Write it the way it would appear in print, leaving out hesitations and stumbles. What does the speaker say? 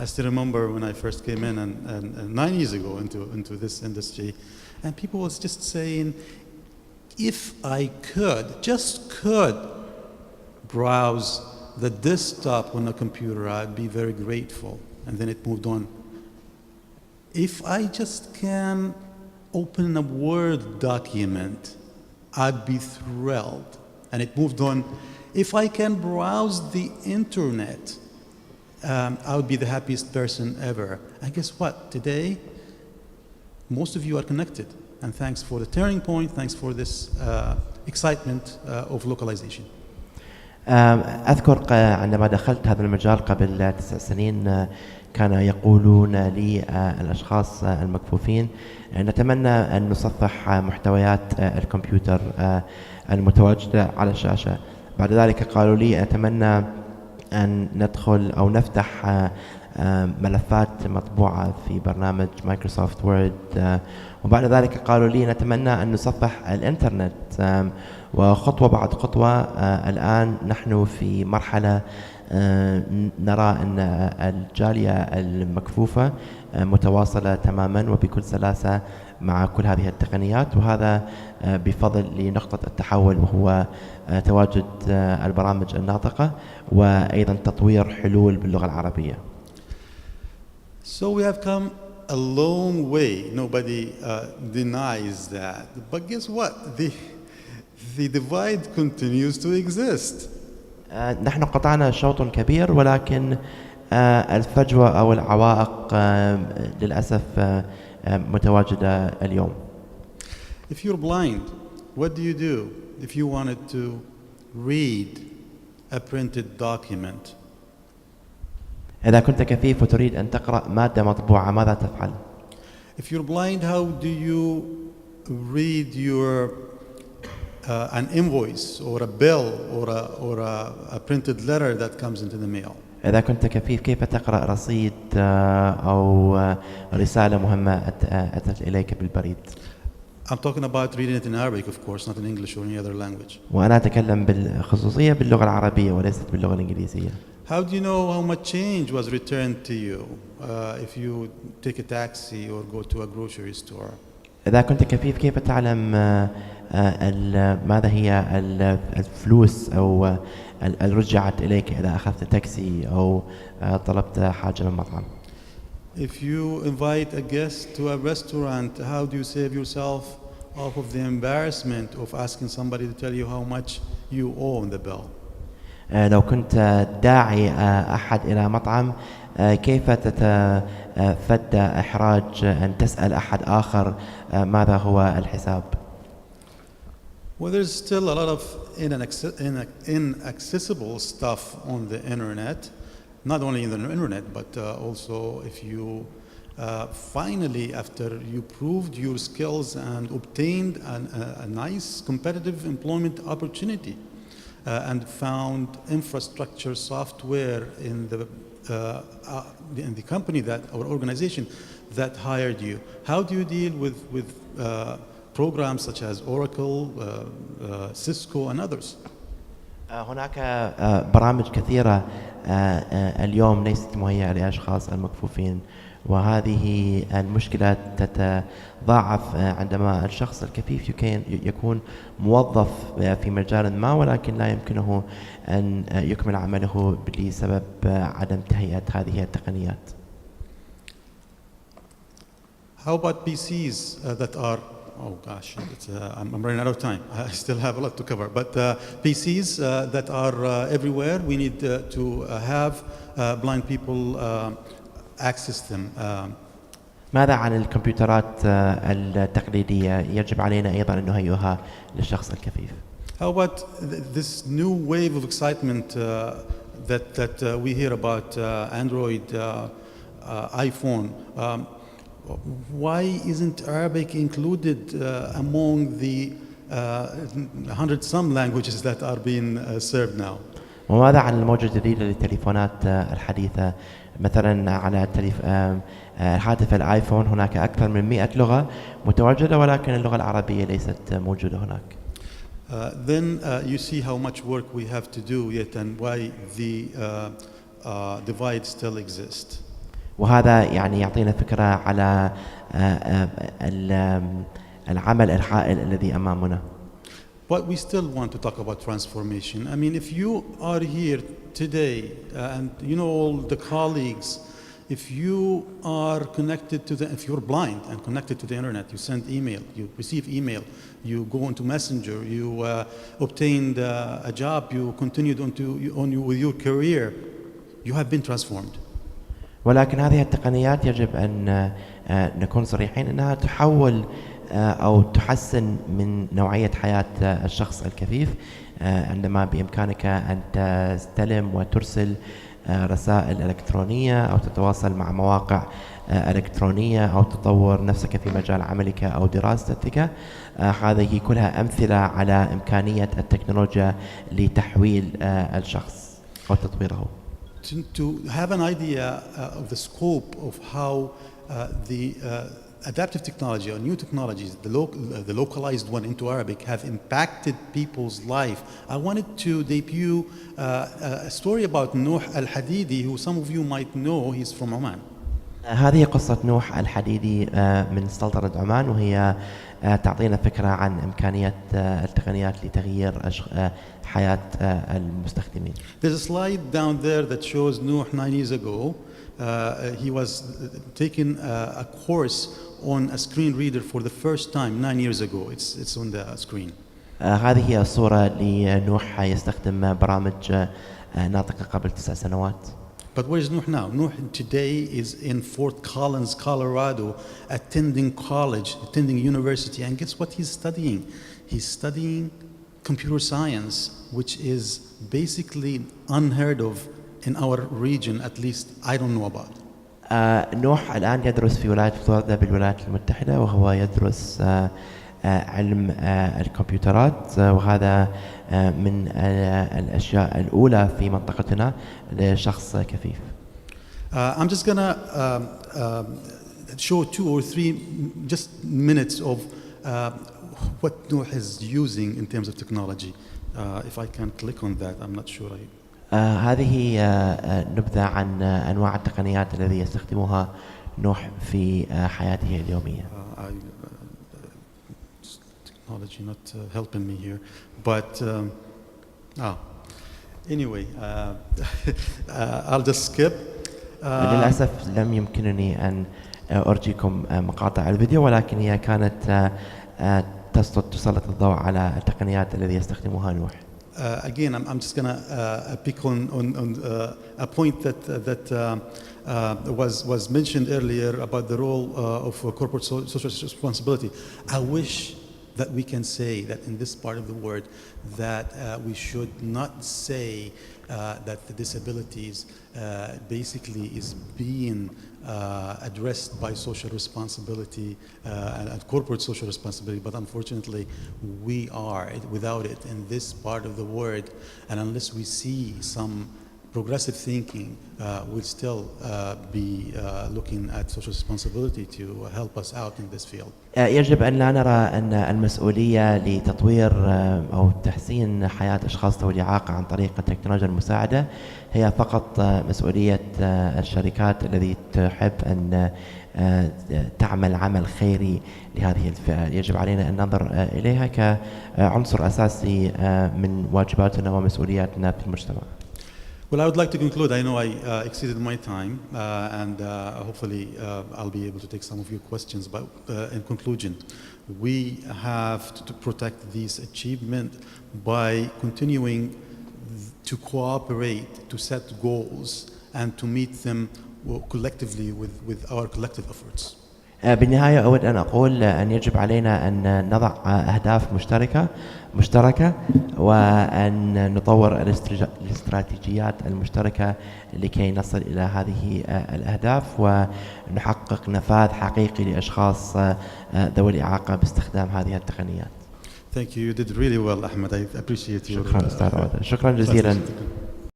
I still remember when I first came in and 9 years ago into this industry, and people was just saying, if I just could browse the desktop on a computer, I'd be very grateful. And then it moved on. If I just can open a Word document, I'd be thrilled. And it moved on. If I can browse the internet, I would be the happiest person ever. And guess what? Today, most of you are connected. And thanks for the turning point, thanks for this excitement of localization. أذكر عندما دخلت هذا المجال قبل 9 سنين كان يقولون لي الأشخاص المكفوفين نتمنى أن نصفح محتويات الكمبيوتر المتواجدة على الشاشة. بعد ذلك قالوا لي أتمنى أن ندخل أو نفتح ملفات مطبوعة في برنامج مايكروسوفت وورد. وبعد ذلك قالوا لي نتمنى أن نصفح الإنترنت. وخطوة بعد خطوة الآن نحن في مرحلة نرى أن الجالية المكفوفة متواصلة تماما وبكل سلاسة مع كل هذه التقنيات، وهذا بفضل لنقطة التحول وهو تواجد البرامج الناطقة وأيضا تطوير حلول باللغة العربية. So we have come a long way. Nobody denies that. But guess what? The divide continues to exist. نحن قطعنا شوط كبير ولكن الفجوة أو العوائق للأسف متواجدة اليوم. If you're blind, what do you do if you wanted to read a printed document? إذا كنت كفيف وتريد أن تقرأ مادة مطبوعة ماذا تفعل؟ If you're blind, how do you read your an invoice or a bill or a printed letter that comes into the mail? إذا كنت كفيف كيف تقرأ رصيد أو رسالة مهمة أتت إليك بالبريد؟ I'm talking about reading it in Arabic, of course, not in English or any other language. وأنا أتكلم بالخصوصية باللغة العربية وليست باللغة الإنجليزية. How do you know how much change was returned to you if you take a taxi or go to a grocery store? إذا كنت كفيف كيف تعلم ماذا هي الفلوس أو رجعت إليك إذا أخذت تاكسي أو طلبت حاجة من مطعم؟ If you invite a guest to a restaurant, how do you save yourself off of the embarrassment of asking somebody to tell you how much you owe on the bill? لو كنت داعي أحد إلى مطعم كيف تتفادى إحراج أن تسأل أحد آخر ماذا هو الحساب؟ Well, there's still a lot of inaccessible stuff on the internet, not only in the internet, but also if you finally, after you proved your skills and obtained a nice competitive employment opportunity and found infrastructure software in the company that or organization that hired you, how do you deal with programs such as Oracle, Cisco and others? هناك برامج كثيرة اليوم ليست مهيئة لأشخاص المكفوفين، وهذه المشكلة تتضاعف عندما الشخص الكفيف يكون موظف في مجال ما ولكن لا يمكنه أن يكمل عمله بسبب عدم تهيئة هذه التقنيات. How about PCs that are oh gosh, I'm running out of time. I still have a lot to cover. But PCs that are everywhere, we need to have blind people access them. ماذا عن الكمبيوترات التقليدية؟ يجب علينا أيضا أن نهيئها للشخص الكفيف. How about this new wave of excitement that we hear about Android, iPhone? Why isn't Arabic included among the 100 some languages that are being served now? وماذا عن الموجة الجديدة للتليفونات الحديثة؟ مثلا على هاتف الايفون هناك أكثر من 100 لغة متواجدة ولكن اللغة العربية ليست موجودة هناك. Then you see how much work we have to do yet and why the divide still exists. وهذا يعني يعطينا فكرة على العمل الهائل الذي أمامنا. But we still want to talk about transformation. I mean, if you are here today and you know all the colleagues, if you are connected to if you're blind and connected to the internet, you send email, you receive email, you go into Messenger, you obtained a job, you continued with your career, you have been transformed. ولكن هذه التقنيات يجب أن نكون صريحين أنها تحول أو تحسن من نوعية حياة الشخص الكفيف، عندما بإمكانك أن تستلم وترسل رسائل إلكترونية أو تتواصل مع مواقع إلكترونية أو تطور نفسك في مجال عملك أو دراستك. هذه كلها أمثلة على إمكانية التكنولوجيا لتحويل الشخص أو تطويره. To have an idea of the scope of how the adaptive technology or new technologies, the localized one into Arabic, have impacted people's life, I wanted to debut a story about Nuh al-Hadidi, who some of you might know. He's from Oman. هذه قصة نوح الحديدي من سلطنة عمان، وهي تعطينا فكرة عن إمكانية التقنيات لتغيير حياة المستخدمين. There's a slide down there that shows Nuh 9 years ago. He was taking a course on a screen reader for the first time 9 years ago. It's on the screen. هذه هي الصورة لنوح يستخدم برامج ناطقة قبل 9 سنوات. But where is Nuh now? Nuh today is in Fort Collins, Colorado, attending college, attending university, and guess what he's studying? He's studying computer science, which is basically unheard of in our region, at least I don't know about. نوح الآن يدرس في ولاية فلوريدا بالولايات المتحدة، وهو يدرس علم الكمبيوترات، وهذا من الأشياء الأولى في منطقتنا لشخص كفيف. I'm just gonna show 2 or 3 just minutes of what Nuh is using in terms of technology. If I can click on that, I'm not sure. هذه نبذة عن أنواع التقنيات التي يستخدمها نوح في حياته اليومية. Technology not helping me here, but anyway, I'll just skip. للأسف لم يمكنني أن أرجيكم مقاطع الفيديو، ولكن هي كانت تسلط الضوء على التقنيات التي يستخدمها نوح. Again, I'm just going to pick on a point that was mentioned earlier about the role of corporate social responsibility. I wish that we can say that in this part of the world that we should not say that the disabilities basically is being addressed by social responsibility and corporate social responsibility, but unfortunately we are without it in this part of the world, and unless we see some progressive thinking, we'll still be looking at social responsibility to help us out in this field. يجب أن لا نرى أن المسؤولية لتطوير أو تحسين حياة أشخاص ذوي الإعاقة عن طريق التكنولوجيا المساعدة هي فقط مسؤولية الشركات التي تحب أن تعمل عمل خيري لهذه الفئة. يجب علينا أن ننظر إليها كعنصر أساسي من واجباتنا ومسؤولياتنا في المجتمع. Well, I would like to conclude. I know I exceeded my time, and hopefully I'll be able to take some of your questions. But in conclusion, we have to protect this achievement by continuing to cooperate, to set goals, and to meet them collectively with our collective efforts. بالنهاية أود أن أقول أن يجب علينا أن نضع أهداف مشتركة وأن نطور الاستراتيجيات المشتركة لكي نصل إلى هذه الأهداف ونحقق نفاذ حقيقي لأشخاص ذوي الإعاقة باستخدام هذه التقنيات. Thank you. You did really well, Ahmed. I appreciate you. شكرا أستاذ عودة. شكرا جزيلا.